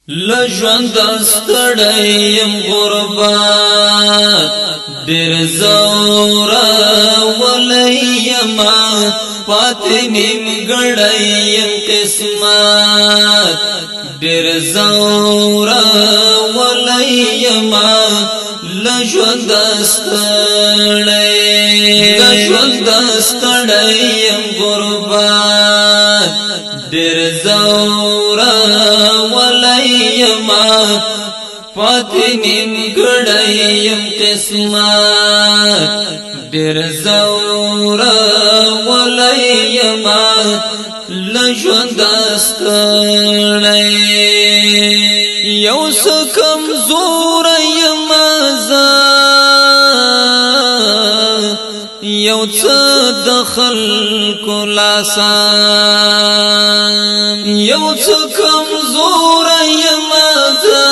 لژوند ستړیم غربت ډېر زورا ولېما پاتې نیمګړی قسمت ډېر زورا ولېما لژوند ستړیم غربت ډېر زورا ولېما پاتې نیمګړی قسمت ډېر زورا ولېما لژوند ستړی یو څه کمزور یم زه یو څه د خلکو لاسان یو څه کمزور یم زه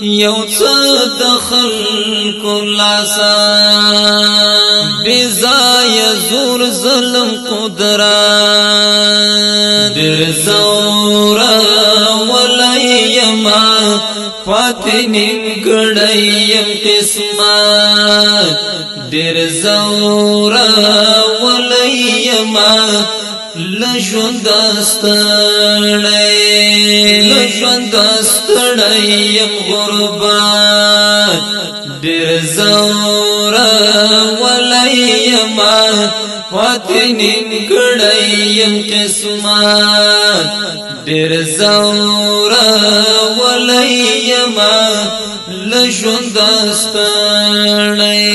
یو څه د خلکو لاسان بې ځایه زور ظلم قدرت ډېر زوره ولېما پاتې نیمګړی قسمت ډېر زوره ولېما لژوند ستړی یم غربت ډېر زوره ولېما پاتې نیمګړی قسمت ډېر زوره ولېما لژوند ستړی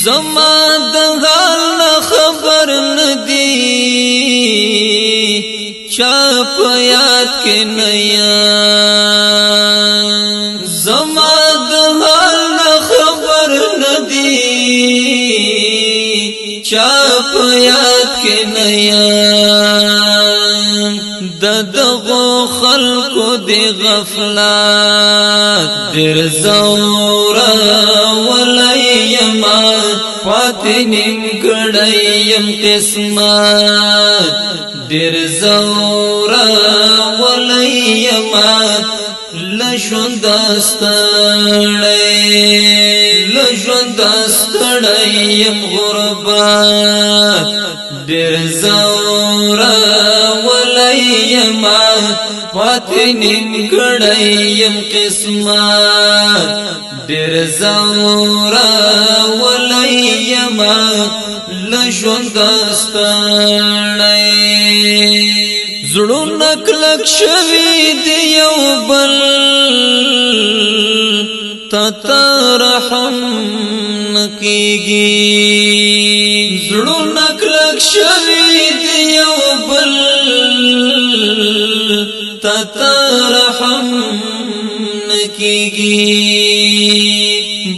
زما د حال نه خبر ندی چا په یاد کې نه یم زما د حال نه خبر ندی چا په یاد کې نه یم د دغو خلکو د غفلت ډېر زوره ولېما پاتې نیمګړی قسمت ډېر زوره ولېما لژوند ستړی یم غربت ډېر زوره ولېما پاتې نیمګړی قسمت ډېر زوره ولېما لژوند ستړی زړونه کلک شوي دي یو بل تا رحم نکېږي زړونه کلک شوي دي یو بل تا رحم نکېږي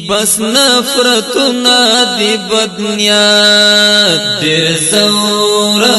بس نفرتونه د بدنیت ډېر زوره